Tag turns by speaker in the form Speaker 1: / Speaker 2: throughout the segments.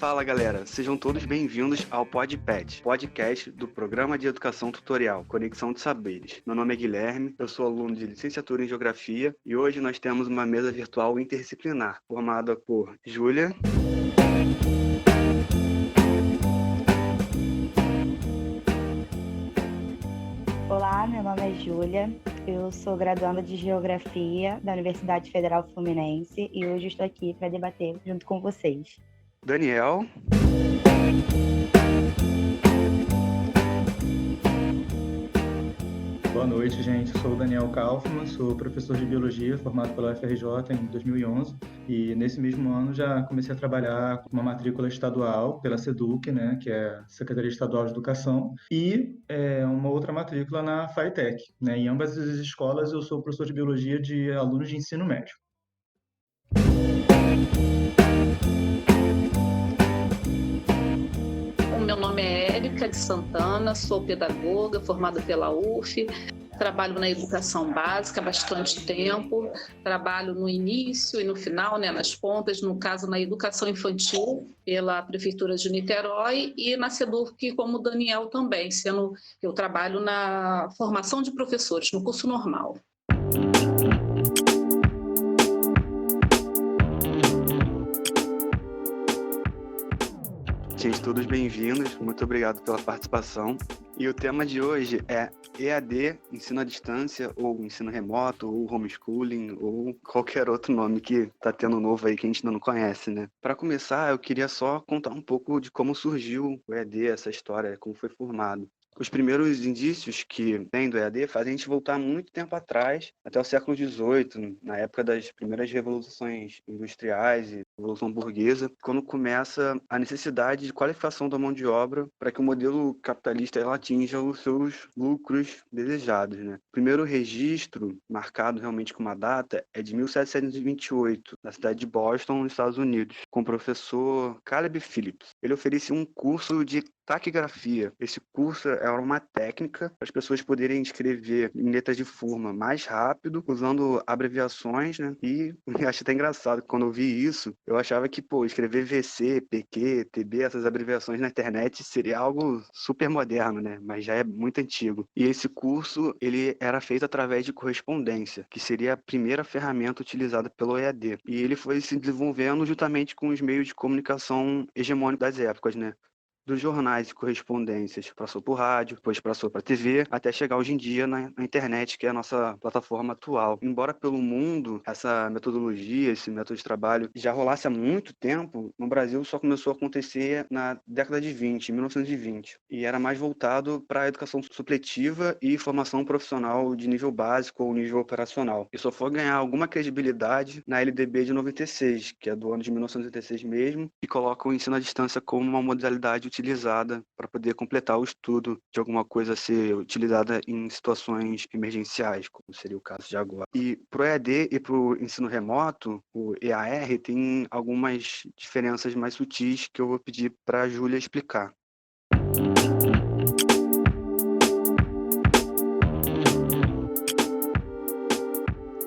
Speaker 1: Fala galera, sejam todos bem-vindos ao PodPet, podcast do Programa de Educação Tutorial, Conexão de Saberes. Meu nome é Guilherme, eu sou aluno de licenciatura em Geografia e hoje nós temos uma mesa virtual interdisciplinar, formada por Júlia.
Speaker 2: Olá, meu nome é Júlia, eu sou graduanda de Geografia da Universidade Federal Fluminense e hoje estou aqui para debater junto com vocês.
Speaker 1: Daniel.
Speaker 3: Boa noite, gente. Eu sou o Daniel Kaufmann, sou professor de Biologia formado pela UFRJ em 2011 e nesse mesmo ano já comecei a trabalhar com uma matrícula estadual pela SEDUC, né, que é a Secretaria Estadual de Educação, e uma outra matrícula na FATEC. Né? Em ambas as escolas eu sou professor de Biologia de alunos de ensino médio.
Speaker 4: Meu nome é Érica de Santana, sou pedagoga formada pela UF, trabalho na educação básica há bastante tempo, trabalho no início e no final, nas pontas, no caso na educação infantil pela Prefeitura de Niterói e na SEDUC como Daniel também, sendo que eu trabalho na formação de professores, no curso normal.
Speaker 1: Gente, todos bem-vindos, muito obrigado pela participação. E o tema de hoje é EAD, ensino à distância, ou ensino remoto, ou homeschooling, ou qualquer outro nome que tá tendo novo aí que a gente ainda não conhece, né? Para começar, eu queria só contar um pouco de como surgiu o EAD, essa história, como foi formado. Os primeiros indícios que tem do EAD fazem a gente voltar muito tempo atrás, até o século XVIII, na época das primeiras revoluções industriais e revolução burguesa, quando começa a necessidade de qualificação da mão de obra para que o modelo capitalista ela atinja os seus lucros desejados, né? O primeiro registro, marcado realmente com uma data, é de 1728, na cidade de Boston, nos Estados Unidos, com o professor Caleb Phillips. Ele oferecia um curso de taquigrafia. Esse curso era uma técnica para as pessoas poderem escrever em letras de forma mais rápido, usando abreviações, né? E eu acho até engraçado, quando eu vi isso, eu achava que, escrever VC, PQ, TB, essas abreviações na internet seria algo super moderno, né? Mas já é muito antigo. E esse curso, ele era feito através de correspondência, que seria a primeira ferramenta utilizada pelo EAD. E ele foi se desenvolvendo juntamente com os meios de comunicação hegemônicos das épocas, né? Dos jornais e correspondências, passou por rádio, depois passou para TV, até chegar hoje em dia na internet, que é a nossa plataforma atual. Embora pelo mundo essa metodologia, esse método de trabalho já rolasse há muito tempo, no Brasil só começou a acontecer na década de 20, 1920, e era mais voltado para a educação supletiva e formação profissional de nível básico ou nível operacional. E só foi ganhar alguma credibilidade na LDB de 96, que é do ano de 1996 mesmo, e coloca o ensino à distância como uma modalidade utilizada para poder completar o estudo de alguma coisa a ser utilizada em situações emergenciais, como seria o caso de agora. E para o EAD e para o ensino remoto, o EAR, tem algumas diferenças mais sutis que eu vou pedir para a Júlia explicar.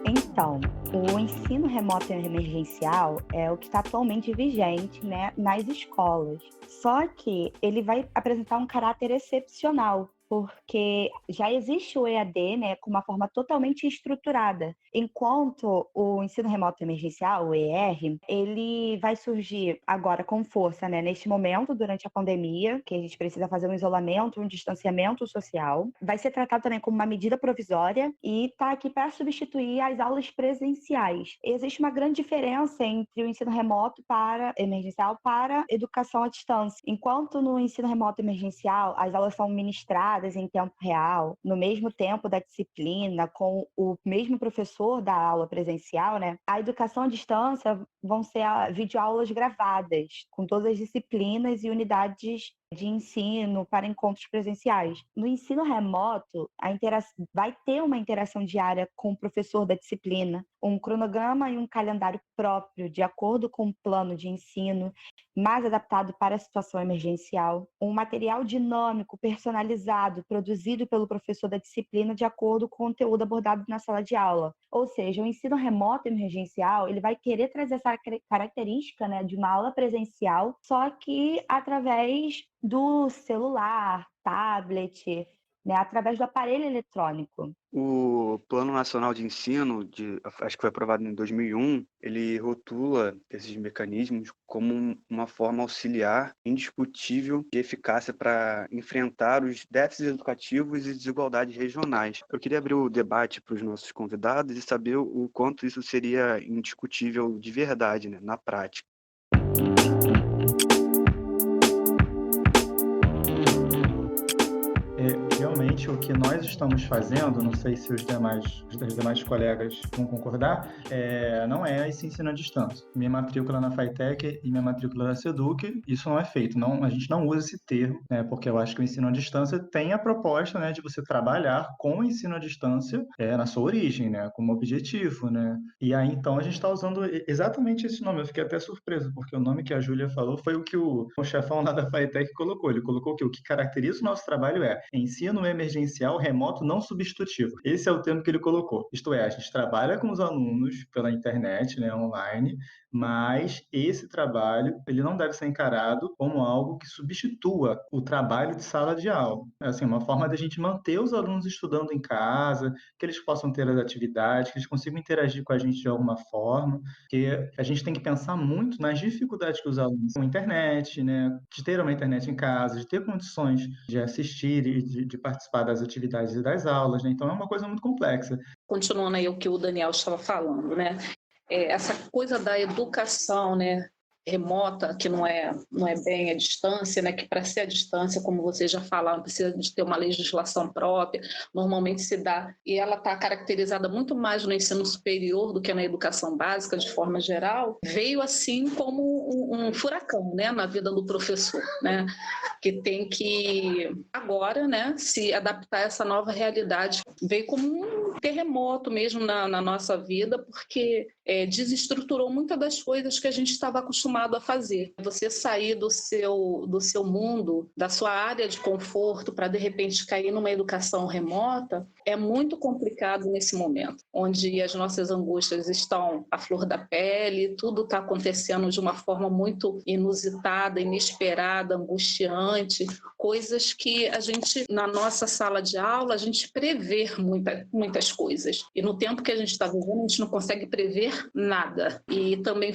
Speaker 2: Então, o ensino remoto emergencial é o que está atualmente vigente, nas escolas. Só que ele vai apresentar um caráter excepcional, porque já existe o EAD, com uma forma totalmente estruturada, enquanto o ensino remoto emergencial, o ER, ele vai surgir agora com força, neste momento, durante a pandemia, que a gente precisa fazer um isolamento, um distanciamento social. Vai ser tratado também como uma medida provisória e está aqui para substituir as aulas presenciais. Existe uma grande diferença entre o ensino remoto para emergencial para educação à distância. Enquanto no ensino remoto emergencial, as aulas são ministradas em tempo real, no mesmo tempo da disciplina, com o mesmo professor da aula presencial, a educação à distância vão ser videoaulas gravadas, com todas as disciplinas e unidades de ensino para encontros presenciais. No ensino remoto, vai ter uma interação diária com o professor da disciplina, um cronograma e um calendário próprio, de acordo com o plano de ensino, mais adaptado para a situação emergencial, um material dinâmico, personalizado, produzido pelo professor da disciplina de acordo com o conteúdo abordado na sala de aula. Ou seja, o ensino remoto emergencial, ele vai querer trazer essa característica, né, de uma aula presencial, só que através do celular, tablet, né, através do aparelho eletrônico.
Speaker 1: O Plano Nacional de Ensino, acho que foi aprovado em 2001, ele rotula esses mecanismos como uma forma auxiliar, indiscutível de eficácia para enfrentar os déficits educativos e desigualdades regionais. Eu queria abrir o debate para os nossos convidados e saber o quanto isso seria indiscutível de verdade, né, na prática.
Speaker 3: Realmente, o que nós estamos fazendo, não sei se os demais colegas vão concordar, não é esse ensino à distância. Minha matrícula na FATEC e minha matrícula na SEDUC, isso não é feito. Não, a gente não usa esse termo, né, porque eu acho que o ensino à distância tem a proposta, né, de você trabalhar com o ensino à distância na sua origem, né, como objetivo, né? E aí, então, a gente está usando exatamente esse nome. Eu fiquei até surpreso, porque o nome que a Júlia falou foi o que o chefão lá da FATEC colocou. Ele colocou que o que caracteriza o nosso trabalho é ensino emergencial remoto não substitutivo. Esse é o termo que ele colocou. Isto é, a gente trabalha com os alunos pela internet, né, online, mas esse trabalho ele não deve ser encarado como algo que substitua o trabalho de sala de aula. É assim, uma forma da gente manter os alunos estudando em casa, que eles possam ter as atividades, que eles consigam interagir com a gente de alguma forma, que a gente tem que pensar muito nas dificuldades que os alunos têm com a internet, né, de ter uma internet em casa, de ter condições de assistir e de participar das atividades e das aulas, né? Então é uma coisa muito complexa.
Speaker 4: Continuando aí o que o Daniel estava falando, né? Essa coisa da educação, né, remota, que não é bem a distância, né, que para ser a distância, como vocês já falaram, precisa de ter uma legislação própria, normalmente se dá, e ela está caracterizada muito mais no ensino superior do que na educação básica, de forma geral, veio assim como um furacão, né, na vida do professor, né, que tem que agora, né, se adaptar a essa nova realidade. Veio como um terremoto mesmo na nossa vida, porque desestruturou muitas das coisas que a gente estava acostumado a fazer. Você sair do seu mundo, da sua área de conforto, para de repente cair numa educação remota, é muito complicado nesse momento, onde as nossas angústias estão à flor da pele, tudo está acontecendo de uma forma muito inusitada, inesperada, angustiante, coisas que a gente, na nossa sala de aula, a gente prevê muitas coisas. E no tempo que a gente está vivendo, a gente não consegue prever nada. E também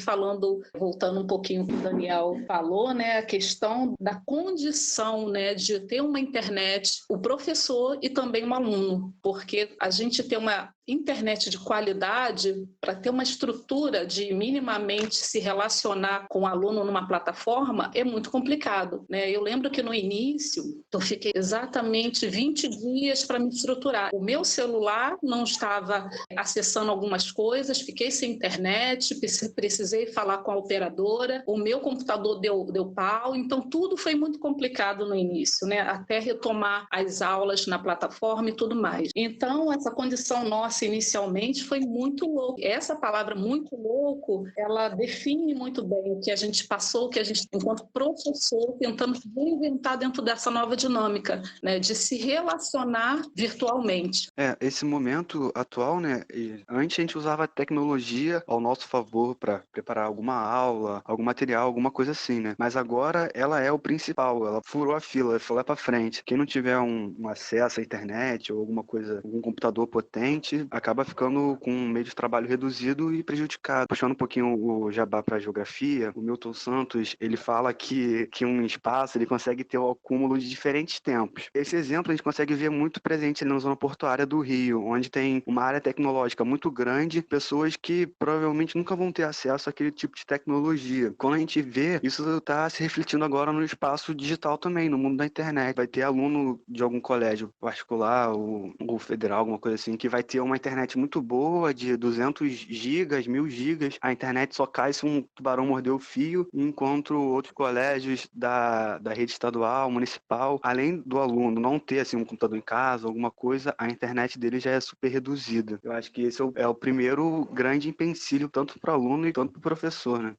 Speaker 4: voltando um pouquinho que o Daniel falou, né, a questão da condição, né, de ter uma internet, o professor e também um aluno, porque a gente tem uma internet de qualidade, para ter uma estrutura de minimamente se relacionar com o aluno numa plataforma, é muito complicado, né? Eu lembro que no início, eu fiquei exatamente 20 dias para me estruturar. O meu celular não estava acessando algumas coisas, fiquei sem internet, precisei falar com a operadora, o meu computador deu pau, então tudo foi muito complicado no início, né? Até retomar as aulas na plataforma e tudo mais. Então, essa condição nossa inicialmente foi muito louco. Essa palavra muito louco, ela define muito bem o que a gente passou, o que a gente, enquanto professor, tentando reinventar dentro dessa nova dinâmica, né, de se relacionar virtualmente.
Speaker 1: Esse momento atual, né, antes a gente usava a tecnologia ao nosso favor para preparar alguma aula, algum material, alguma coisa assim, né? Mas agora ela é o principal, ela furou a fila, foi lá para frente. Quem não tiver um acesso à internet ou alguma coisa, algum computador potente, acaba ficando com um meio de trabalho reduzido e prejudicado. Puxando um pouquinho o jabá para a geografia, o Milton Santos, ele fala que um espaço ele consegue ter o acúmulo de diferentes tempos. Esse exemplo a gente consegue ver muito presente na zona portuária do Rio, onde tem uma área tecnológica muito grande, pessoas que provavelmente nunca vão ter acesso àquele tipo de tecnologia. Quando a gente vê, isso está se refletindo agora no espaço digital também, no mundo da internet. Vai ter aluno de algum colégio particular ou federal, alguma coisa assim, que vai ter uma uma internet muito boa, de 200 gigas, 1000 gigas, a internet só cai se um tubarão morder o fio, enquanto outros colégios da rede estadual, municipal, além do aluno não ter assim, um computador em casa, alguma coisa, a internet dele já é super reduzida. Eu acho que esse é o primeiro grande empecilho, tanto para o aluno e tanto para o professor, né?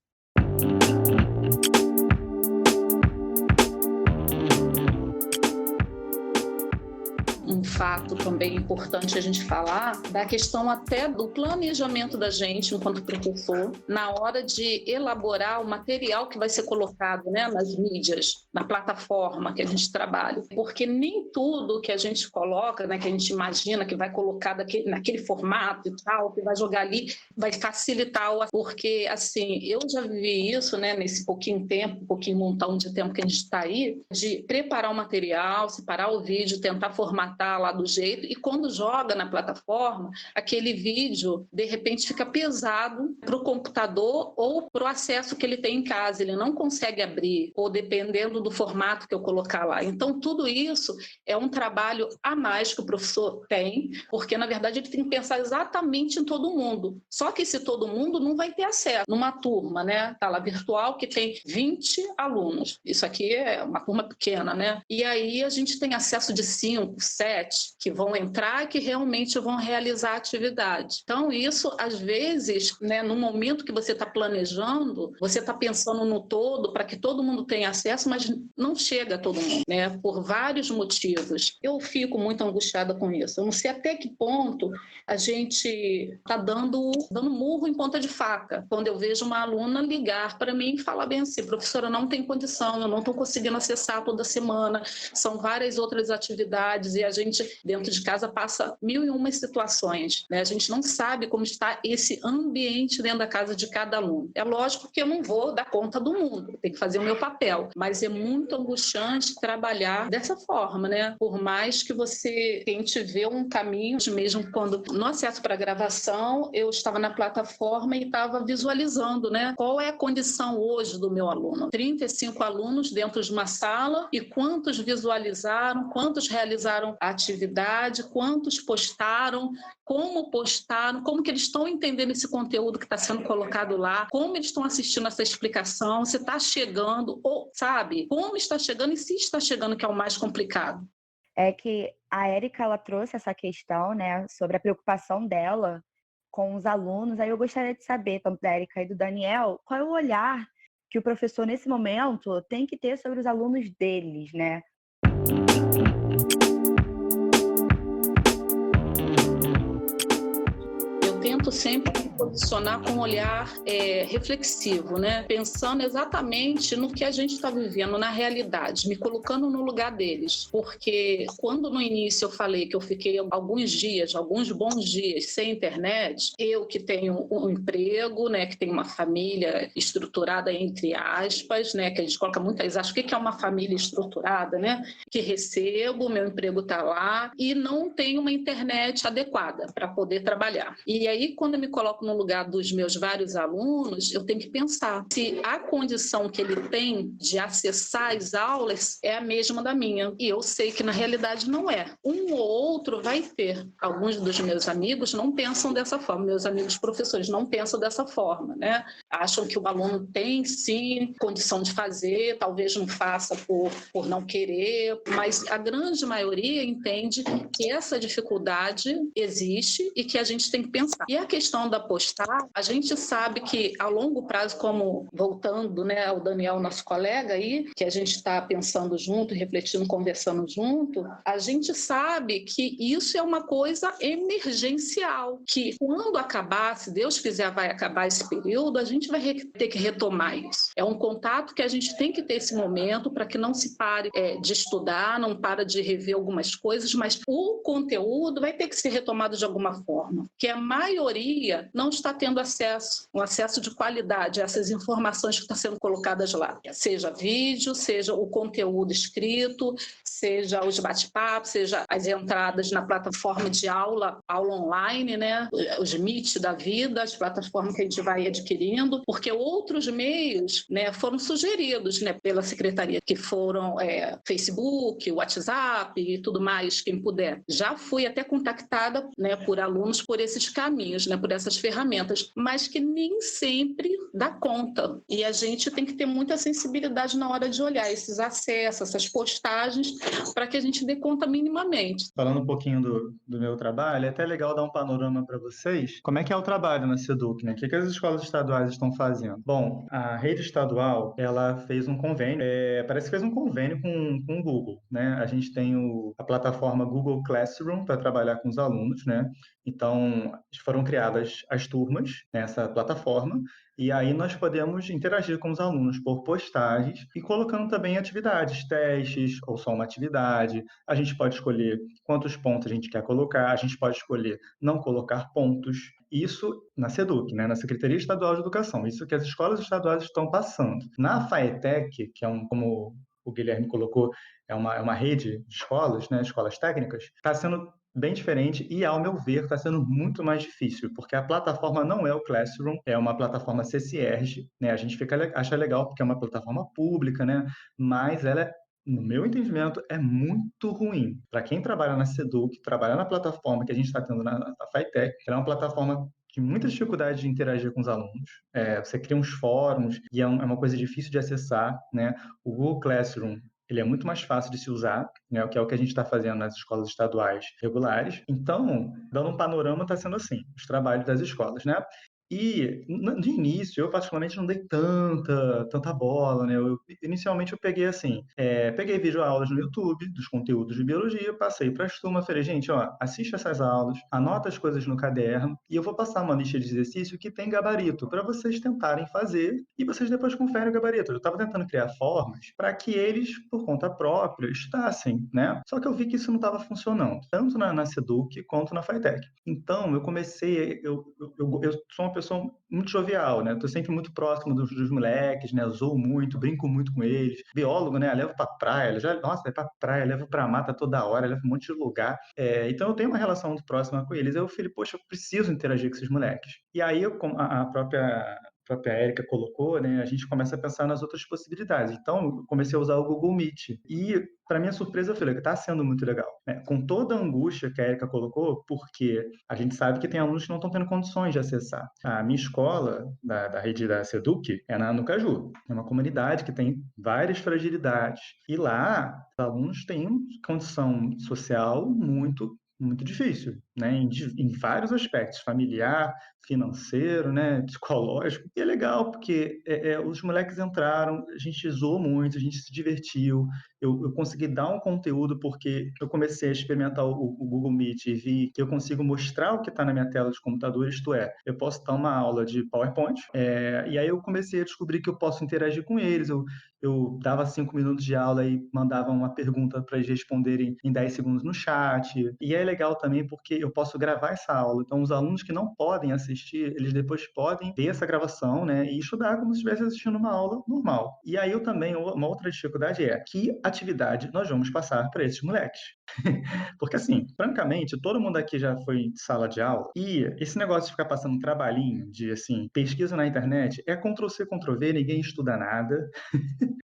Speaker 4: Um fato também importante a gente falar da questão até do planejamento da gente enquanto professor na hora de elaborar o material que vai ser colocado, né, nas mídias, na plataforma que a gente trabalha, porque nem tudo que a gente coloca, né, que a gente imagina que vai colocar naquele formato e tal, que vai jogar ali, vai facilitar porque assim, eu já vivi isso, né, nesse pouquinho montão de tempo que a gente está aí, de preparar o material, separar o vídeo, tentar formatar lá do jeito, e quando joga na plataforma, aquele vídeo, de repente, fica pesado para o computador ou para o acesso que ele tem em casa, ele não consegue abrir, ou dependendo do formato que eu colocar lá. Então, tudo isso é um trabalho a mais que o professor tem, porque, na verdade, ele tem que pensar exatamente em todo mundo. Só que se todo mundo não vai ter acesso. Numa turma, né, sala virtual, que tem 20 alunos. Isso aqui é uma turma pequena, né? E aí a gente tem acesso de 5, 7, que vão entrar e que realmente vão realizar a atividade. Então, isso, às vezes, né, no momento que você está planejando, você está pensando no todo para que todo mundo tenha acesso, mas não chega a todo mundo, né, por vários motivos. Eu fico muito angustiada com isso. Eu não sei até que ponto a gente está dando murro em ponta de faca. Quando eu vejo uma aluna ligar para mim e falar bem assim, professora, não tem condição, eu não estou conseguindo acessar toda semana, são várias outras atividades e a gente dentro de casa passa 1001 situações, né? A gente não sabe como está esse ambiente dentro da casa de cada aluno. É lógico que eu não vou dar conta do mundo, tenho que fazer o meu papel, mas é muito angustiante trabalhar dessa forma, né? Por mais que você tente ver um caminho, mesmo quando no acesso para a gravação, eu estava na plataforma e estava visualizando, né? Qual é a condição hoje do meu aluno? 35 alunos dentro de uma sala e quantos visualizaram, quantos realizaram a atividade, quantos postaram, como que eles estão entendendo esse conteúdo que está sendo colocado lá, como eles estão assistindo essa explicação, se está chegando, ou sabe, como está chegando e se está chegando, que é o mais complicado.
Speaker 2: É que a Érica, ela trouxe essa questão, né, sobre a preocupação dela com os alunos. Aí eu gostaria de saber, tanto da Érica e do Daniel, qual é o olhar que o professor, nesse momento, tem que ter sobre os alunos deles, né?
Speaker 4: Tento sempre me posicionar com um olhar reflexivo, né? Pensando exatamente no que a gente está vivendo, na realidade, me colocando no lugar deles. Porque quando no início eu falei que eu fiquei alguns bons dias sem internet, eu que tenho um emprego, né, que tenho uma família estruturada, entre aspas, né, que a gente coloca muitas aspas, o que é uma família estruturada, né? Que recebo, meu emprego está lá e não tenho uma internet adequada para poder trabalhar. E aí, quando eu me coloco no lugar dos meus vários alunos, eu tenho que pensar se a condição que ele tem de acessar as aulas é a mesma da minha. E eu sei que, na realidade, não é. Um ou outro vai ter. Alguns dos meus amigos não pensam dessa forma. Meus amigos professores não pensam dessa forma, né? Acham que o aluno tem, sim, condição de fazer, talvez não faça por não querer, mas a grande maioria entende que essa dificuldade existe e que a gente tem que pensar. E a questão da postar, a gente sabe que a longo prazo, como voltando, né, ao Daniel, nosso colega aí, que a gente está pensando junto, refletindo, conversando junto, a gente sabe que isso é uma coisa emergencial, que quando acabar, se Deus quiser vai acabar esse período, a gente vai ter que retomar isso. É um contato que a gente tem que ter esse momento para que não se pare de estudar, não para de rever algumas coisas, mas o conteúdo vai ter que ser retomado de alguma forma, que a maioria maioria não está tendo um acesso de qualidade a essas informações que estão sendo colocadas lá. Seja vídeo, seja o conteúdo escrito, seja os bate-papos, seja as entradas na plataforma de aula online, né? Os Meet da vida, as plataformas que a gente vai adquirindo, porque outros meios, né, foram sugeridos, né, pela secretaria, que foram Facebook, WhatsApp e tudo mais, quem puder. Já fui até contactada, né, por alunos por esses caminhos, né, por essas ferramentas, mas que nem sempre dá conta. E a gente tem que ter muita sensibilidade na hora de olhar esses acessos, essas postagens, para que a gente dê conta minimamente.
Speaker 3: Falando um pouquinho do meu trabalho, é até legal dar um panorama para vocês. Como é que é o trabalho na SEDUC, né? O que as escolas estaduais estão fazendo? Bom, a rede estadual, ela fez um convênio, parece que fez um convênio com o Google, né? A gente tem a plataforma Google Classroom para trabalhar com os alunos, né? Então, foram criadas as turmas nessa plataforma, e aí nós podemos interagir com os alunos por postagens e colocando também atividades, testes ou só uma atividade. A gente pode escolher quantos pontos a gente quer colocar, a gente pode escolher não colocar pontos. Isso na SEDUC, né, na Secretaria Estadual de Educação, isso que as escolas estaduais estão passando. Na FAETEC, que é como o Guilherme colocou, é uma rede de escolas, né, escolas técnicas, está sendo bem diferente e, ao meu ver, está sendo muito mais difícil, porque a plataforma não é o Classroom, é uma plataforma CCERJ, né? A gente acha legal porque é uma plataforma pública, né? Mas ela no meu entendimento, é muito ruim. Para quem trabalha na SEDUC, trabalhar na plataforma que a gente está tendo na FAETEC, ela é uma plataforma de muita dificuldade de interagir com os alunos. Você cria uns fóruns e é uma coisa difícil de acessar, né? O Google Classroom, ele é muito mais fácil de se usar, né, que é o que a gente está fazendo nas escolas estaduais regulares. Então, dando um panorama, está sendo assim, os trabalhos das escolas, né? E, de início, eu particularmente não dei tanta bola, né? Inicialmente eu peguei assim, peguei videoaulas no YouTube, dos conteúdos de biologia, passei para as turmas, falei, gente, ó, assiste essas aulas, anota as coisas no caderno, e eu vou passar uma lista de exercício que tem gabarito, para vocês tentarem fazer, e vocês depois conferem o gabarito. Eu estava tentando criar formas para que eles, por conta própria, estudassem, né? Só que eu vi que isso não estava funcionando, tanto na SEDUC quanto na FAETEC. Então, eu comecei, eu sou uma pessoa muito jovial, né? Estou sempre muito próximo dos moleques, né? Zoo muito, brinco muito com eles. Biólogo, né? Levo para praia, nossa, para praia, levo para mata toda hora, levo um monte de lugar. Então eu tenho uma relação muito próxima com eles. Eu falei, poxa, eu preciso interagir com esses moleques. E aí a própria Érica colocou, né, a gente começa a pensar nas outras possibilidades. Então, eu comecei a usar o Google Meet. E, para minha surpresa, eu falei que está sendo muito legal, né? Com toda a angústia que a Érica colocou, porque a gente sabe que tem alunos que não estão tendo condições de acessar. A minha escola, da rede da SEDUC, é no Caju. É uma comunidade que tem várias fragilidades. E lá, os alunos têm uma condição social muito difícil, né? Em vários aspectos, familiar, financeiro, né? Psicológico. E é legal, porque os moleques entraram, a gente zoou muito, a gente se divertiu, eu consegui dar um conteúdo porque eu comecei a experimentar o Google Meet e vi que eu consigo mostrar o que está na minha tela de computador, isto é, eu posso dar uma aula de PowerPoint, e aí eu comecei a descobrir que eu posso interagir com eles, eu dava 5 minutos de aula e mandava uma pergunta para eles responderem em 10 segundos no chat. E é legal também porque eu posso gravar essa aula. Então, os alunos que não podem assistir, eles depois podem ter essa gravação, né, e estudar como se estivesse assistindo uma aula normal. E aí eu também, uma outra dificuldade é que atividade nós vamos passar para esses moleques. Porque assim, francamente, todo mundo aqui já foi em sala de aula e esse negócio de ficar passando um trabalhinho de assim, pesquisa na internet é Ctrl+C, Ctrl+V, ninguém estuda nada.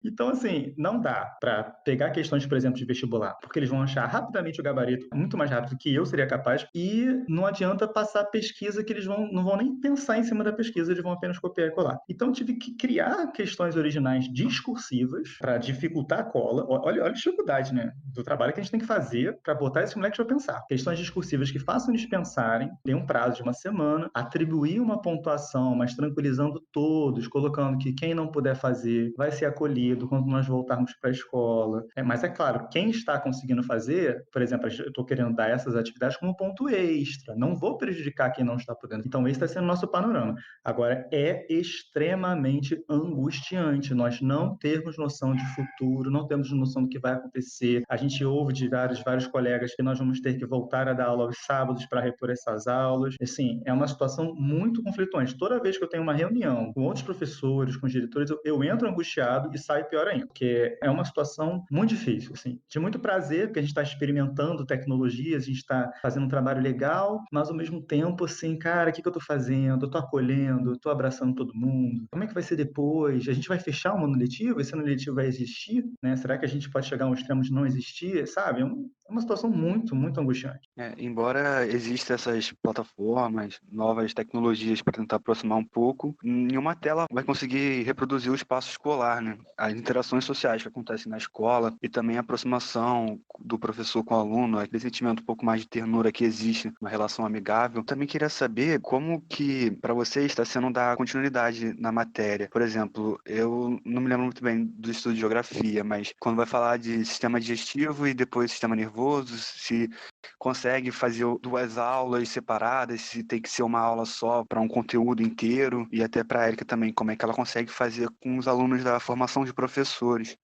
Speaker 3: Então, assim, não dá para pegar questões, por exemplo, de vestibular, porque eles vão achar rapidamente o gabarito, muito mais rápido que eu seria capaz, e não adianta passar pesquisa que eles não vão nem pensar em cima da pesquisa, eles vão apenas copiar e colar. Então, eu tive que criar questões originais discursivas para dificultar a cola. Olha a dificuldade, né, do trabalho que a gente tem que fazer para botar esses moleques para pensar. Questões discursivas que façam eles pensarem, tem um prazo de uma semana, atribuir uma pontuação, mas tranquilizando todos, colocando que quem não puder fazer vai ser acolhido quando nós voltarmos para a escola. Mas é claro, quem está conseguindo fazer, por exemplo, eu estou querendo dar essas atividades como ponto extra, não vou prejudicar quem não está podendo. Então, esse está sendo o nosso panorama. Agora, é extremamente angustiante nós não termos noção de futuro, não temos noção do que vai acontecer. A gente ouve de vários colegas que nós vamos ter que voltar a dar aula aos sábados para repor essas aulas. Assim, é uma situação muito conflituante. Toda vez que eu tenho uma reunião com outros professores, com os diretores, eu entro angustiado e saio pior ainda, porque é uma situação muito difícil, assim, de muito prazer, porque a gente está experimentando tecnologias, a gente está fazendo um trabalho legal, mas ao mesmo tempo, assim, cara, o que eu estou fazendo? Eu estou acolhendo, estou abraçando todo mundo. Como é que vai ser depois? A gente vai fechar o ano letivo? Esse ano letivo vai existir? Né? Será que a gente pode chegar a um extremo de não existir? Sabe? É uma situação muito, muito angustiante.
Speaker 1: Embora existam essas plataformas, novas tecnologias para tentar aproximar um pouco, nenhuma tela vai conseguir reproduzir o espaço escolar, né? As interações sociais que acontecem na escola e também a aproximação do professor com o aluno, aquele sentimento um pouco mais de ternura que existe, uma relação amigável. Também queria saber como que, para você, está sendo dar continuidade na matéria. Por exemplo, eu não me lembro muito bem do estudo de geografia, mas quando vai falar de sistema digestivo e depois sistema nervoso, se consegue fazer duas aulas separadas, se tem que ser uma aula só para um conteúdo inteiro, e até para a Érica também, como é que ela consegue fazer com os alunos da formação de professores.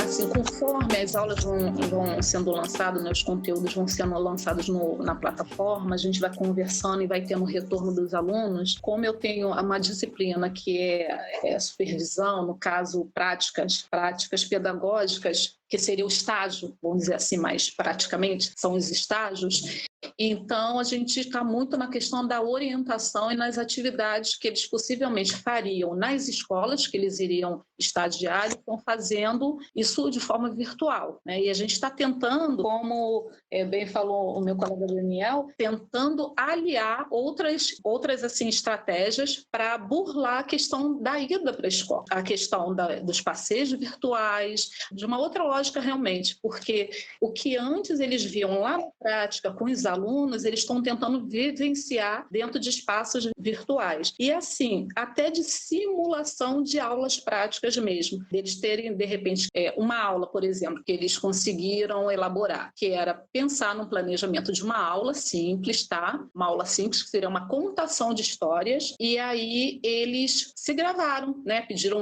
Speaker 4: Assim, conforme as aulas vão sendo lançadas, né, os conteúdos vão sendo lançados na plataforma, a gente vai conversando e vai tendo o retorno dos alunos. Como eu tenho uma disciplina que é supervisão, no caso, práticas pedagógicas, que seria o estágio, vamos dizer assim, mais praticamente, são os estágios. Então, a gente está muito na questão da orientação e nas atividades que eles possivelmente fariam nas escolas, que eles iriam estagiar, e estão fazendo isso de forma virtual, né? E a gente está tentando, como bem falou o meu colega Daniel, tentando aliar outras assim, estratégias para burlar a questão da ida para a escola, a questão dos passeios virtuais, de uma outra lógica realmente, porque o que antes eles viam lá na prática com os alunos, eles estão tentando vivenciar dentro de espaços virtuais. E assim, até de simulação de aulas práticas mesmo. Eles terem, de repente, uma aula, por exemplo, que eles conseguiram elaborar, que era pensar no planejamento de uma aula simples, tá? Uma aula simples, que seria uma contação de histórias, e aí eles se gravaram, né? Pediram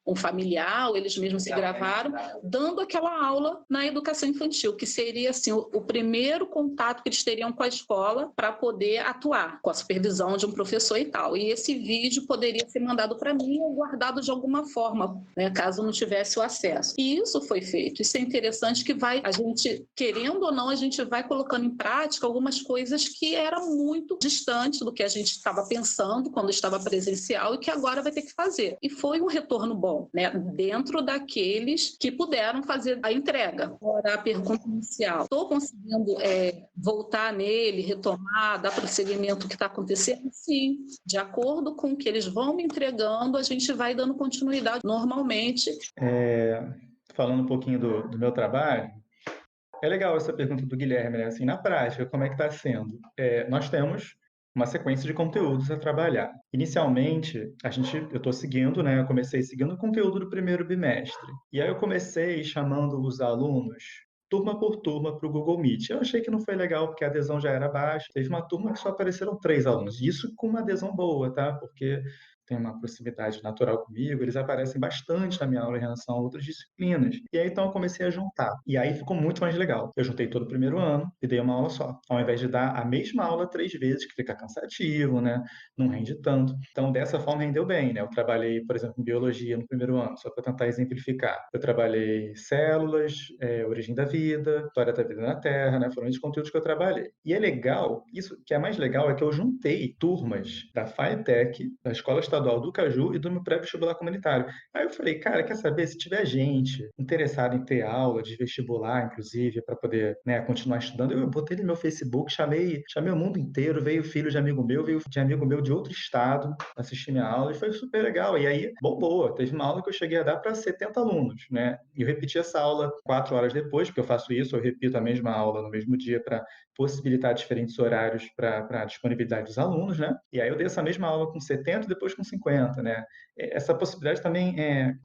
Speaker 4: um familiar, ou eles mesmos se gravaram, dando aquela aula na educação infantil, que seria assim, o primeiro contato que eles teriam com a escola para poder atuar, com a supervisão de um professor e tal. E esse vídeo poderia ser mandado para mim ou guardado de alguma forma, né, caso não tivesse o acesso. E isso foi feito. Isso é interessante, que a gente, querendo ou não, a gente vai colocando em prática algumas coisas que eram muito distantes do que a gente estava pensando quando estava presencial e que agora vai ter que fazer. E foi um retorno bom, né, dentro daqueles que puderam fazer a entrega. Agora, a pergunta inicial, estou conseguindo voltar nele, retomar, dar prosseguimento ao que está acontecendo? Sim, de acordo com o que eles vão me entregando, a gente vai dando continuidade normalmente.
Speaker 3: Falando um pouquinho do meu trabalho, é legal essa pergunta do Guilherme, né? Assim, na prática, como é que está sendo? Nós temos uma sequência de conteúdos a trabalhar. Inicialmente, eu estou seguindo, né? Eu comecei seguindo o conteúdo do primeiro bimestre. E aí eu comecei chamando os alunos turma por turma para o Google Meet. Eu achei que não foi legal, porque a adesão já era baixa. Teve uma turma que só apareceram 3 alunos. Isso com uma adesão boa, tá? Porque tem uma proximidade natural comigo, eles aparecem bastante na minha aula em relação a outras disciplinas. E aí, então, eu comecei a juntar. E aí ficou muito mais legal. Eu juntei todo o primeiro ano e dei uma aula só. Ao invés de dar a mesma aula 3 vezes, que fica cansativo, né? Não rende tanto. Então, dessa forma, rendeu bem, né? Eu trabalhei, por exemplo, em biologia no primeiro ano, só para tentar exemplificar. Eu trabalhei células, origem da vida, história da vida na Terra, né? Foram esses conteúdos que eu trabalhei. E é legal, isso que é mais legal é que eu juntei turmas da FATEC, da Escola Estadual do Caju e do meu pré-vestibular comunitário. Aí eu falei, cara, quer saber? Se tiver gente interessada em ter aula de vestibular, inclusive, para poder, né, continuar estudando, eu botei no meu Facebook, chamei o mundo inteiro, veio filho de amigo meu, veio de amigo meu de outro estado assistir minha aula, e foi super legal. E aí, bombou. Teve uma aula que eu cheguei a dar para 70 alunos, né? E eu repeti essa aula 4 horas depois, porque eu faço isso, eu repito a mesma aula no mesmo dia para possibilitar diferentes horários para a disponibilidade dos alunos, né? E aí eu dei essa mesma aula com 70 e depois com 50, né? Essa possibilidade também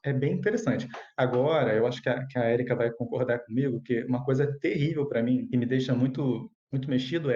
Speaker 3: é bem interessante. Agora, eu acho que a Érica vai concordar comigo que uma coisa terrível para mim, que me deixa muito, muito mexido,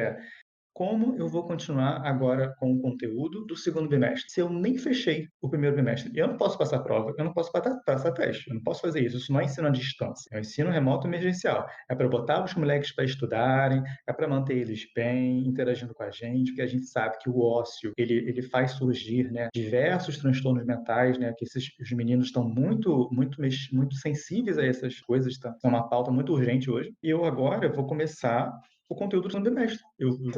Speaker 3: como eu vou continuar agora com o conteúdo do segundo bimestre se eu nem fechei o primeiro bimestre? Eu não posso passar prova, eu não posso passar teste, eu não posso fazer isso. Isso não é ensino à distância, é um ensino remoto emergencial. É para botar os moleques para estudarem, é para manter eles bem, interagindo com a gente, porque a gente sabe que o ócio, ele faz surgir, né, diversos transtornos mentais, né, que os meninos estão muito sensíveis a essas coisas, tá? É uma pauta muito urgente hoje. E eu agora vou começar o conteúdo do segundo bimestre.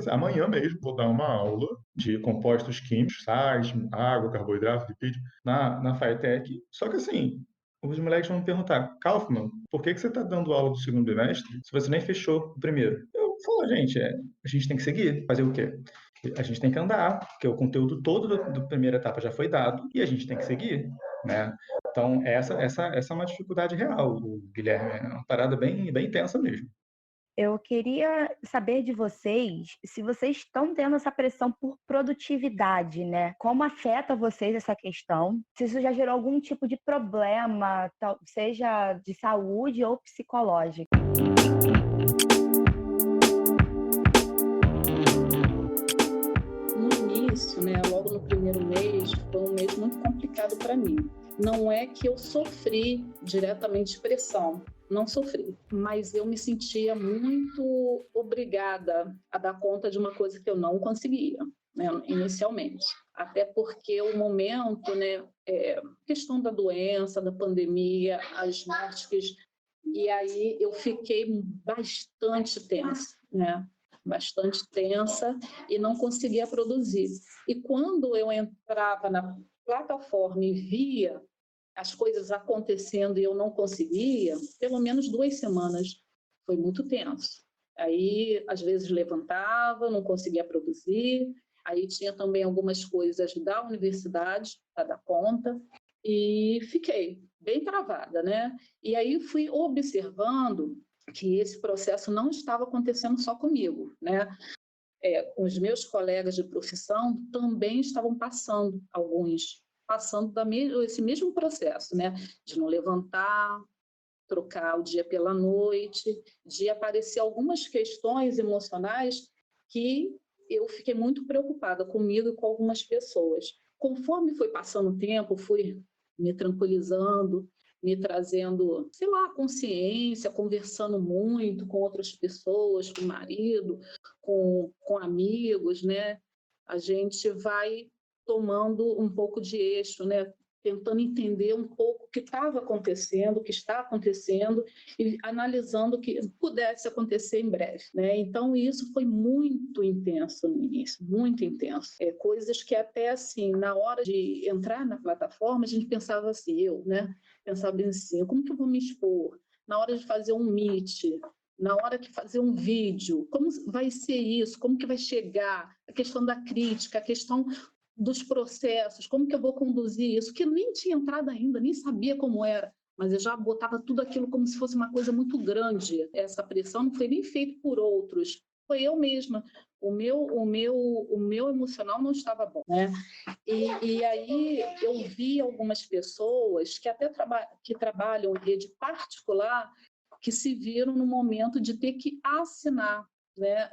Speaker 3: Amanhã mesmo vou dar uma aula de compostos químicos, sais, água, carboidrato, lipídio, na FATEC. Só que assim, os moleques vão me perguntar, Kaufmann, por que você está dando aula do segundo bimestre se você nem fechou o primeiro? Eu falo, gente, a gente tem que seguir. Fazer o quê? A gente tem que andar, porque o conteúdo todo da primeira etapa já foi dado e a gente tem que seguir, né? Então, essa é uma dificuldade real, Guilherme. É uma parada bem, bem intensa mesmo.
Speaker 2: Eu queria saber de vocês se vocês estão tendo essa pressão por produtividade, né? Como afeta vocês essa questão? Se isso já gerou algum tipo de problema, seja de saúde ou psicológico?
Speaker 4: No início, né, logo no primeiro mês, foi um mês muito complicado para mim. Não é que eu sofri diretamente pressão, não sofri, mas eu me sentia muito obrigada a dar conta de uma coisa que eu não conseguia, né, inicialmente. Até porque o momento, né, questão da doença, da pandemia, as mortes, e aí eu fiquei bastante tensa, né? Bastante tensa e não conseguia produzir. E quando eu entrava na plataforma e via as coisas acontecendo e eu não conseguia, pelo menos 2 semanas, foi muito tenso. Aí, às vezes, levantava, não conseguia produzir, aí tinha também algumas coisas da universidade para dar conta, e fiquei bem travada, né? E aí fui observando que esse processo não estava acontecendo só comigo, né? Os meus colegas de profissão também estavam passando, alguns passando esse mesmo processo, né? De não levantar, trocar o dia pela noite, de aparecer algumas questões emocionais que eu fiquei muito preocupada comigo e com algumas pessoas. Conforme foi passando o tempo, fui me tranquilizando, me trazendo, sei lá, consciência, conversando muito com outras pessoas, com o marido, com amigos, né? A gente vai tomando um pouco de eixo, né? Tentando entender um pouco o que estava acontecendo, o que está acontecendo e analisando o que pudesse acontecer em breve, né? Então, isso foi muito intenso no início, muito intenso. Coisas que até, assim, na hora de entrar na plataforma, a gente pensava assim, né? Pensava assim, como que eu vou me expor? Na hora de fazer um meet, na hora de fazer um vídeo, como vai ser isso? Como que vai chegar? A questão da crítica, a questão dos processos, como que eu vou conduzir isso, que eu nem tinha entrado ainda, nem sabia como era, mas eu já botava tudo aquilo como se fosse uma coisa muito grande. Essa pressão não foi nem feita por outros, foi eu mesma. O meu emocional não estava bom, né? E aí eu vi algumas pessoas que até que trabalham em rede particular que se viram no momento de ter que assinar, né,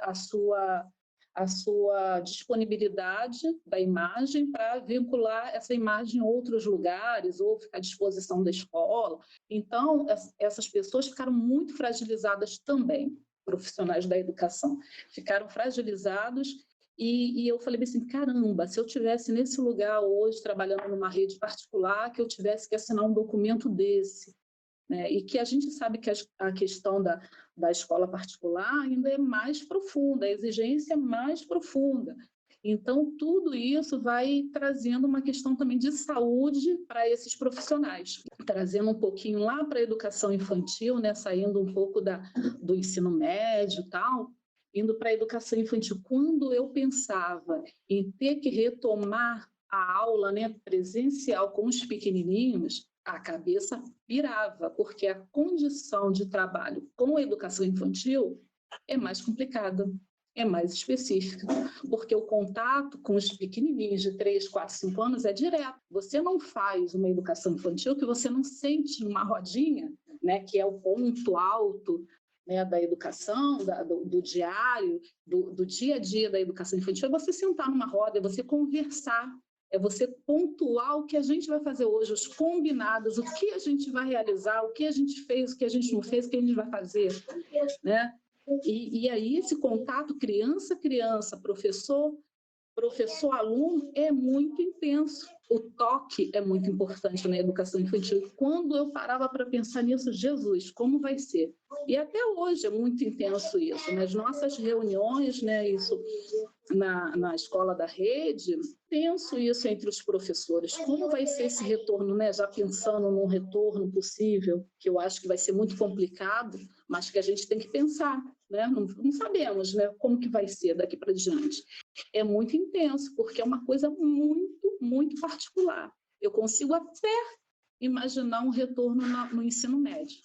Speaker 4: a sua disponibilidade da imagem para vincular essa imagem em outros lugares ou ficar à disposição da escola. Então, essas pessoas ficaram muito fragilizadas também, profissionais da educação. Ficaram fragilizados e eu falei assim, caramba, se eu tivesse nesse lugar hoje, trabalhando numa rede particular, que eu tivesse que assinar um documento desse, né? E que a gente sabe que a questão da escola particular ainda é mais profunda, a exigência é mais profunda. Então, tudo isso vai trazendo uma questão também de saúde para esses profissionais, trazendo um pouquinho lá para a educação infantil, né? Saindo um pouco do ensino médio e tal, indo para a educação infantil. Quando eu pensava em ter que retomar a aula, né, presencial com os pequenininhos, a cabeça pirava, porque a condição de trabalho com a educação infantil é mais complicada, é mais específica, porque o contato com os pequenininhos de 3, 4, 5 anos é direto. Você não faz uma educação infantil que você não sente numa rodinha, né, que é o ponto alto né, da educação, do diário, do dia a dia da educação infantil, é você sentar numa roda, é você conversar, é você pontuar o que a gente vai fazer hoje, os combinados, o que a gente vai realizar, o que a gente fez, o que a gente não fez, o que a gente vai fazer, né? E aí esse contato criança-criança, professor-aluno é muito intenso. O toque é muito importante na educação infantil. Quando eu parava para pensar nisso, Jesus, como vai ser? E até hoje é muito intenso isso. Nas nossas reuniões, né, isso na escola da rede, penso isso entre os professores. Como vai ser esse retorno, né? Já pensando num retorno possível, que eu acho que vai ser muito complicado, mas que a gente tem que pensar, né? Não sabemos, né, como que vai ser daqui para diante. É muito intenso, porque é uma coisa muito, muito particular. Eu consigo até imaginar um retorno no ensino médio,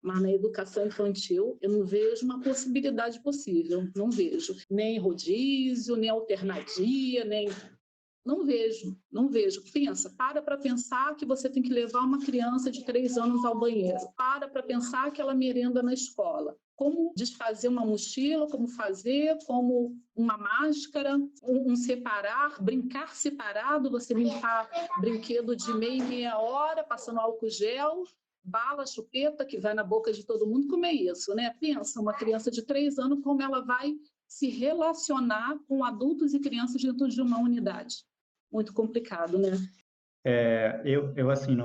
Speaker 4: mas na educação infantil eu não vejo uma possibilidade possível, não vejo. Nem rodízio, nem alternadia, nem... Não vejo. Pensa, para pensar que você tem que levar uma criança de 3 anos ao banheiro. Para pensar que ela merenda na escola. Como desfazer uma mochila, como uma máscara, um separar, brincar separado, você limpar brinquedo de meia hora, passando álcool gel, bala, chupeta, que vai na boca de todo mundo. Como é isso, né? Pensa, uma criança de 3 anos, como ela vai se relacionar com adultos e crianças dentro de uma unidade. Muito complicado, né?
Speaker 3: Eu assim,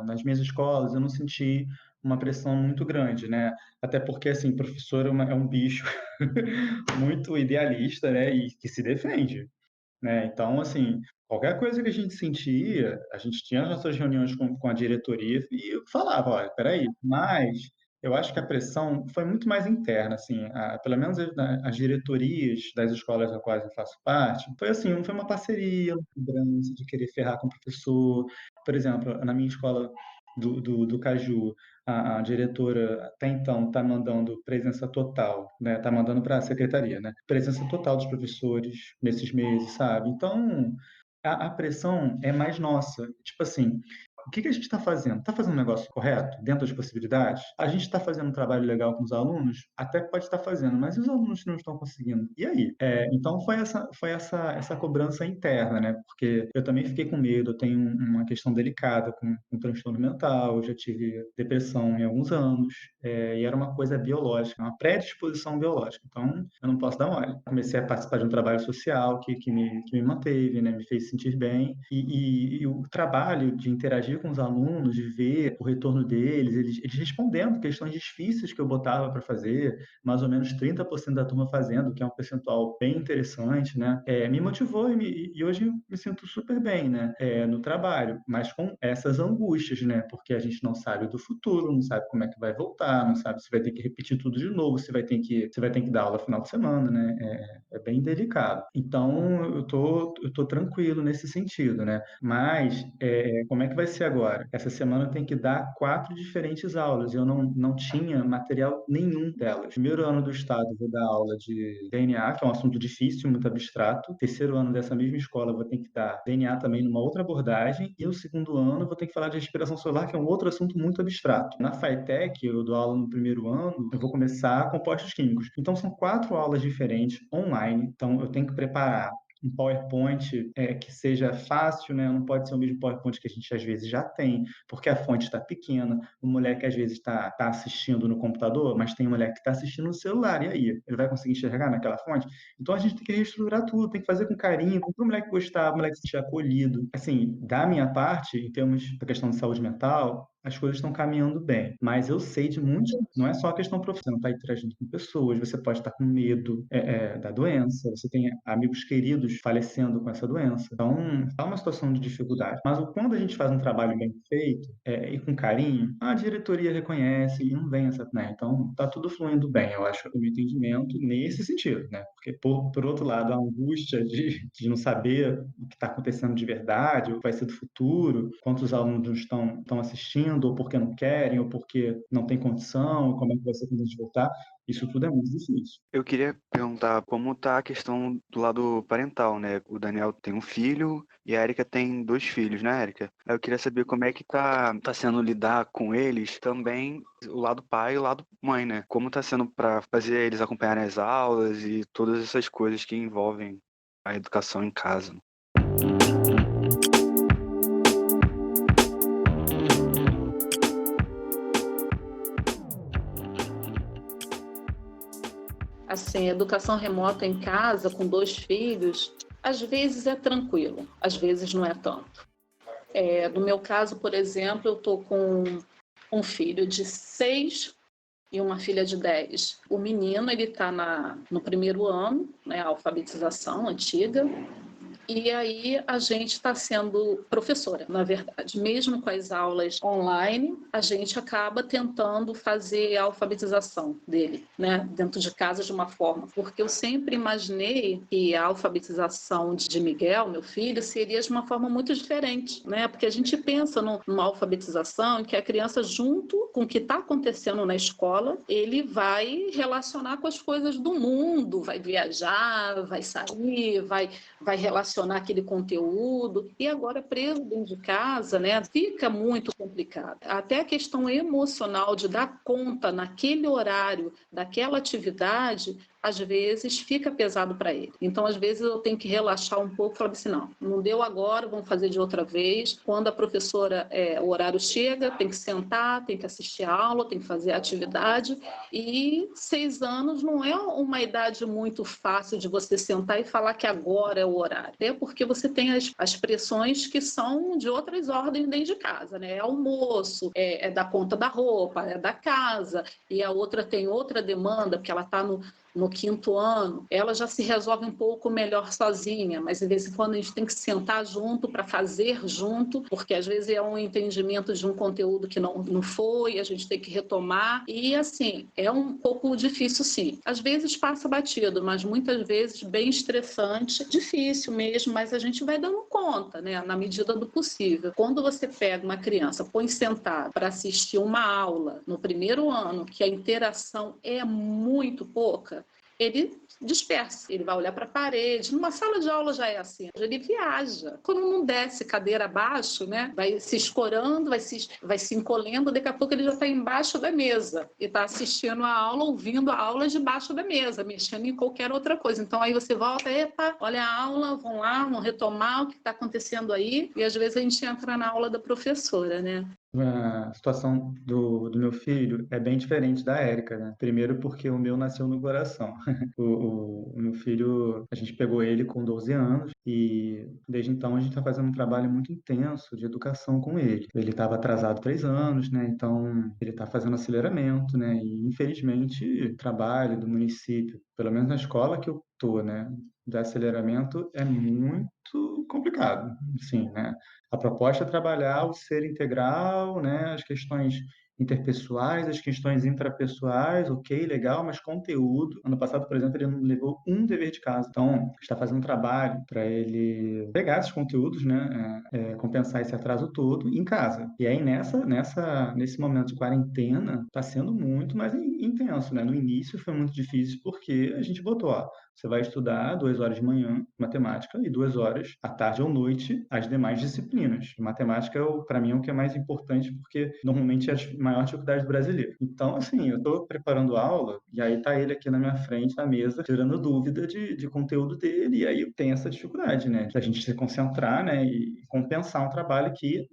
Speaker 3: nas minhas escolas, eu não senti uma pressão muito grande, né? Até porque, assim, professor é um bicho muito idealista, né? E que se defende, né? Então, assim, qualquer coisa que a gente sentia, a gente tinha as nossas reuniões com a diretoria e eu falava, olha, peraí, mas eu acho que a pressão foi muito mais interna, assim, pelo menos as diretorias das escolas das quais eu faço parte, foi assim, não foi uma parceria, uma cobrança de querer ferrar com o professor. Por exemplo, na minha escola do Caju, a diretora até então está mandando presença total, né? Está mandando para a secretaria, né? Presença total dos professores nesses meses, sabe? Então, a pressão é mais nossa. Tipo assim, o que a gente está fazendo? Está fazendo um negócio correto, dentro das possibilidades? A gente está fazendo um trabalho legal com os alunos? Até que pode estar fazendo, mas e os alunos não estão conseguindo? E aí? Então, foi essa cobrança interna, né? Porque eu também fiquei com medo, eu tenho uma questão delicada com transtorno mental, eu já tive depressão em alguns anos, e era uma coisa biológica, uma predisposição biológica. Então, eu não posso dar mole. Comecei a participar de um trabalho social que me manteve, né? Me fez sentir bem. E o trabalho de interagir com os alunos, de ver o retorno deles, eles respondendo questões difíceis que eu botava para fazer, mais ou menos 30% da turma fazendo, que é um percentual bem interessante, né? Me motivou e hoje me sinto super bem, né? No trabalho, mas com essas angústias, né? Porque a gente não sabe do futuro, não sabe como é que vai voltar, não sabe se vai ter que repetir tudo de novo, se vai ter que dar aula no final de semana, né? É bem delicado. Então, eu tô tranquilo nesse sentido, né? Mas, como é que vai ser agora? Essa semana eu tenho que dar 4 diferentes aulas e eu não tinha material nenhum delas. Primeiro ano do estado eu vou dar aula de DNA, que é um assunto difícil, muito abstrato. Terceiro ano dessa mesma escola eu vou ter que dar DNA também numa outra abordagem. E no segundo ano eu vou ter que falar de respiração solar, que é um outro assunto muito abstrato. Na FATEC, eu dou aula no primeiro ano, eu vou começar compostos químicos. Então são 4 aulas diferentes online. Então eu tenho que preparar um PowerPoint que seja fácil, né? Não pode ser o mesmo PowerPoint que a gente às vezes já tem, porque a fonte está pequena. O moleque às vezes está assistindo no computador, mas tem um moleque que está assistindo no celular. E aí? Ele vai conseguir enxergar naquela fonte? Então a gente tem que reestruturar tudo, tem que fazer com carinho, para o moleque gostar, o moleque se sentir acolhido. Assim, da minha parte, em termos da questão de saúde mental, as coisas estão caminhando bem. Mas eu sei de muitos, não é só a questão profissional, está interagindo com pessoas, você pode estar com medo da doença, você tem amigos queridos falecendo com essa doença. Então, é uma situação de dificuldade. Mas quando a gente faz um trabalho bem feito e com carinho, a diretoria reconhece e não vem essa, né? Então, está tudo fluindo bem, eu acho, o meu entendimento nesse sentido, né? Porque, por outro lado, a angústia de não saber o que está acontecendo de verdade, o que vai ser do futuro, quantos alunos estão assistindo, indo, ou porque não querem, ou porque não tem condição, como é que vai ser quando a gente voltar. Isso tudo é muito difícil.
Speaker 1: Eu queria perguntar como tá a questão do lado parental, né? O Daniel tem um filho e a Erika tem 2 filhos, né, Erika? Aí eu queria saber como é que tá sendo lidar com eles também, o lado pai e o lado mãe, né? Como tá sendo para fazer eles acompanharem as aulas e todas essas coisas que envolvem a educação em casa.
Speaker 4: Assim, educação remota em casa, com 2 filhos, às vezes é tranquilo, às vezes não é tanto. No meu caso, por exemplo, eu estou com um filho de 6 e uma filha de 10. O menino, ele está no primeiro ano, né, a alfabetização antiga, e aí a gente está sendo professora, na verdade. Mesmo com as aulas online, a gente acaba tentando fazer a alfabetização dele, né, dentro de casa de uma forma. Porque eu sempre imaginei que a alfabetização de Miguel, meu filho, seria de uma forma muito diferente, né? Porque a gente pensa numa alfabetização em que a criança, junto com o que está acontecendo na escola, ele vai relacionar com as coisas do mundo, vai viajar, vai sair, vai relacionar aquele conteúdo, e agora preso dentro de casa, né, fica muito complicado. Até a questão emocional de dar conta naquele horário daquela atividade, às vezes fica pesado para ele. Então, às vezes eu tenho que relaxar um pouco e falar assim, não deu agora, vamos fazer de outra vez. Quando a professora, o horário chega, tem que sentar, tem que assistir a aula, tem que fazer a atividade, e 6 anos não é uma idade muito fácil de você sentar e falar que agora é o horário. Até porque você tem as pressões que são de outras ordens dentro de casa, né? É almoço, é dar conta da roupa, é da casa, e a outra tem outra demanda, porque ela está no 5º ano, ela já se resolve um pouco melhor sozinha, mas de vez em quando a gente tem que sentar junto para fazer junto, porque às vezes é um entendimento de um conteúdo que não foi, a gente tem que retomar, e assim, é um pouco difícil sim. Às vezes passa batido, mas muitas vezes bem estressante, difícil mesmo, mas a gente vai dando conta, né, na medida do possível. Quando você pega uma criança, põe sentada para assistir uma aula no primeiro ano, que a interação é muito pouca, ele dispersa, ele vai olhar para a parede. Numa sala de aula já é assim, ele viaja. Quando não desce cadeira abaixo, né, vai se escorando, vai se encolhendo, daqui a pouco ele já está embaixo da mesa e está assistindo a aula, ouvindo a aula debaixo da mesa, mexendo em qualquer outra coisa. Então aí você volta, epa, olha a aula, vão lá, vão retomar o que está acontecendo aí, e às vezes a gente entra na aula da professora, né?
Speaker 3: A situação do meu filho é bem diferente da Érica, né? Primeiro porque o meu nasceu no coração. O meu filho, a gente pegou ele com 12 anos e desde então a gente está fazendo um trabalho muito intenso de educação com ele. Ele estava atrasado 3 anos, né? Então ele está fazendo aceleramento, né? E infelizmente o trabalho do município, pelo menos na escola que eu tô, né? De aceleramento é muito complicado, sim, né? A proposta é trabalhar o ser integral, né? As questões interpessoais, as questões intrapessoais, ok, legal, mas conteúdo. Ano passado, por exemplo, ele não levou um dever de casa. Então, está fazendo um trabalho para ele pegar esses conteúdos, né? Compensar esse atraso todo em casa. E aí, nesse momento de quarentena, está sendo muito mais intenso, né? No início foi muito difícil porque a gente botou, ó, você vai estudar 2 horas de manhã, matemática, e 2 horas à tarde ou noite, as demais disciplinas. Matemática, para mim, é o que é mais importante, porque normalmente é a maior dificuldade do brasileiro. Então, assim, eu estou preparando aula, e aí está ele aqui na minha frente, na mesa, tirando dúvida de conteúdo dele, e aí tem essa dificuldade, né? Da gente se concentrar, né? E compensar um trabalho que,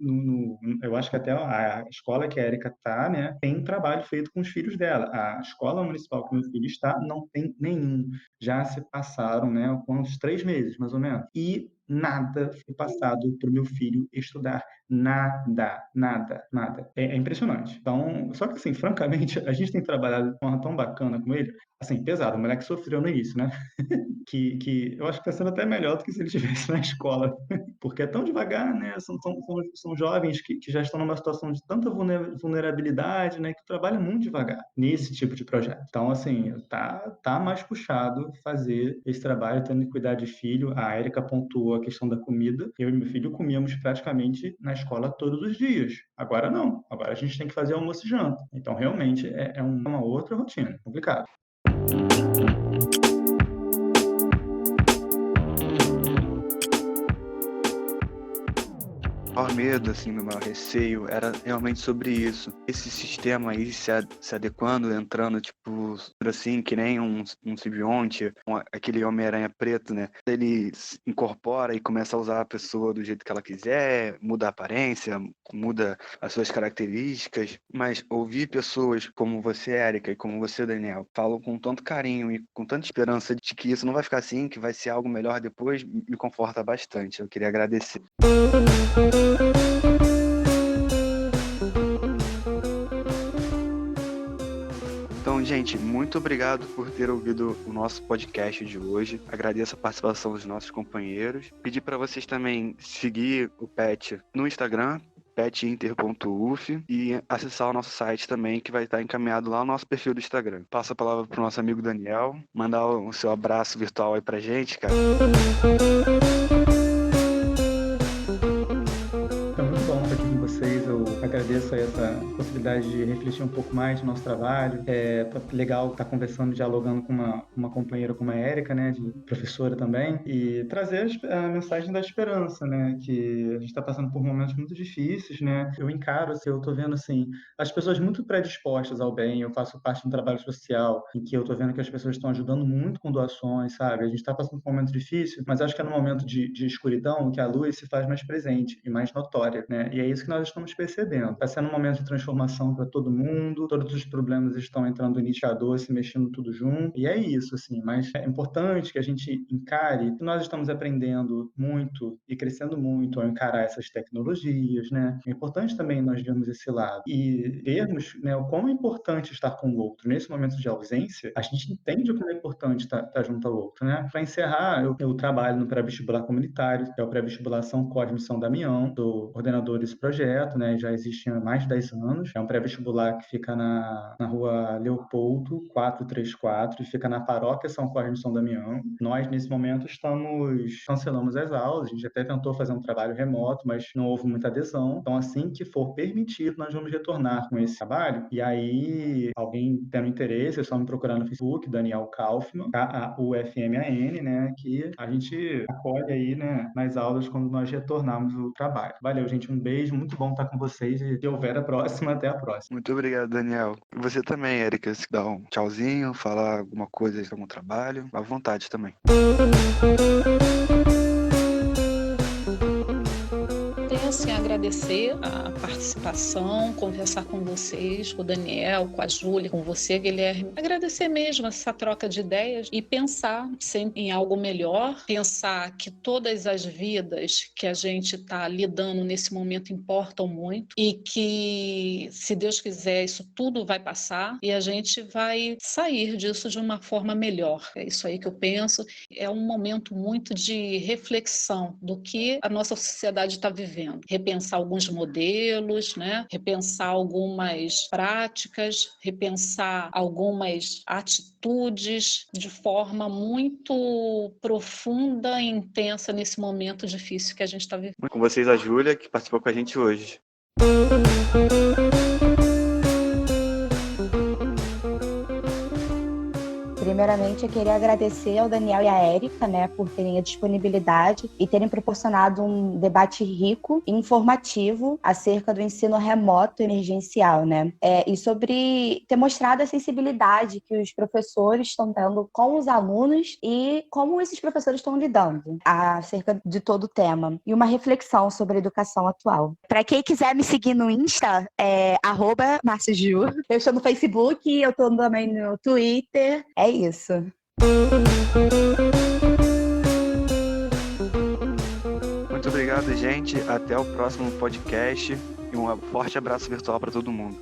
Speaker 3: eu acho que até a escola que a Erika está, né? Tem um trabalho feito com os filhos dela. A escola municipal que meu filho está, não tem nenhum. Já se passaram, né, uns 3 meses, mais ou menos. E nada foi passado para o meu filho estudar. Nada, nada, nada. É impressionante. Então, só que assim, francamente, a gente tem trabalhado de forma tão bacana com ele, assim, pesado, o moleque sofreu no início, né? que eu acho que está sendo até melhor do que se ele estivesse na escola, porque é tão devagar, né? São jovens que já estão numa situação de tanta vulnerabilidade, né? Que trabalham muito devagar nesse tipo de projeto. Então, assim, tá mais puxado fazer esse trabalho, tendo que cuidar de filho. A Erika pontuou a questão da comida. Eu e meu filho comíamos praticamente na escola todos os dias. Agora não. Agora a gente tem que fazer almoço e janta. Então, realmente, é uma outra rotina. Complicado.
Speaker 1: O maior medo, assim, meu maior receio era realmente sobre isso. Esse sistema aí se adequando, entrando, tipo, assim, que nem um simbionte, aquele Homem-Aranha preto, né? Ele se incorpora e começa a usar a pessoa do jeito que ela quiser, muda a aparência, muda as suas características. Mas ouvir pessoas como você, Érica, e como você, Daniel, falam com tanto carinho e com tanta esperança de que isso não vai ficar assim, que vai ser algo melhor depois, me conforta bastante. Eu queria agradecer. Então, gente, muito obrigado por ter ouvido o nosso podcast de hoje. Agradeço a participação dos nossos companheiros. Pedir para vocês também seguir o PET no Instagram, petinter.uf, e acessar o nosso site também, que vai estar encaminhado lá no nosso perfil do Instagram. Passo a palavra para o nosso amigo Daniel, mandar o seu abraço virtual aí pra gente, cara.
Speaker 3: Eu agradeço essa possibilidade de refletir um pouco mais no nosso trabalho. É legal estar conversando, dialogando com uma companheira como a Érica, né, de professora também, e trazer a mensagem da esperança, né, que a gente está passando por momentos muito difíceis, né. Eu encaro, assim, eu estou vendo, assim, as pessoas muito predispostas ao bem. Eu faço parte de um trabalho social em que eu estou vendo que as pessoas estão ajudando muito com doações, sabe? A gente está passando por um momento difícil, mas acho que é no momento de escuridão que a luz se faz mais presente e mais notória, né? E é isso que nós estamos percebendo. Está sendo um momento de transformação para todo mundo, todos os problemas estão entrando no iniciador, se mexendo tudo junto, e é isso, assim. Mas é importante que a gente encare que nós estamos aprendendo muito e crescendo muito ao encarar essas tecnologias, né? É importante também nós vermos esse lado e vermos, né, o quão é importante estar com o outro. Nesse momento de ausência, a gente entende o como é importante estar junto ao outro, né? Para encerrar, eu trabalho no pré-vestibular comunitário, que é o pré-vestibular São Cosme e São Damião, sou coordenador desse projeto, né? Já existe há mais de 10 anos. É um pré-vestibular que fica na rua Leopoldo 434 e fica na paróquia São Cosme e São Damião. Nós, nesse momento, cancelamos as aulas. A gente até tentou fazer um trabalho remoto, mas não houve muita adesão. Então, assim que for permitido, nós vamos retornar com esse trabalho. E aí, alguém tendo interesse, é só me procurar no Facebook, Daniel Kaufmann, Kaufman, né? Que a gente acolhe aí, né, nas aulas quando nós retornarmos o trabalho. Valeu, gente. Um beijo. Muito bom estar com vocês. E se houver a próxima, até a próxima.
Speaker 1: Muito obrigado, Daniel. E você também, Érica, se dá um tchauzinho, falar alguma coisa de algum trabalho, à vontade também.
Speaker 4: Assim, agradecer a participação, conversar com vocês, com o Daniel, com a Júlia, com você, Guilherme. Agradecer mesmo essa troca de ideias e pensar sempre em algo melhor, pensar que todas as vidas que a gente está lidando nesse momento importam muito e que, se Deus quiser, isso tudo vai passar e a gente vai sair disso de uma forma melhor. É isso aí que eu penso. É um momento muito de reflexão do que a nossa sociedade está vivendo. Repensar alguns modelos, né? Repensar algumas práticas, repensar algumas atitudes de forma muito profunda e intensa nesse momento difícil que a gente está vivendo.
Speaker 1: Com vocês, a Júlia, que participou com a gente hoje.
Speaker 2: Primeiramente, eu queria agradecer ao Daniel e à Érica, né, por terem a disponibilidade e terem proporcionado um debate rico e informativo acerca do ensino remoto emergencial, né? E sobre ter mostrado a sensibilidade que os professores estão tendo com os alunos e como esses professores estão lidando acerca de todo o tema. E uma reflexão sobre a educação atual. Para quem quiser me seguir no Insta, @MarcioJu. Eu estou no Facebook, eu estou também no Twitter. É isso.
Speaker 1: Muito obrigado, gente. Até o próximo podcast e um forte abraço virtual para todo mundo.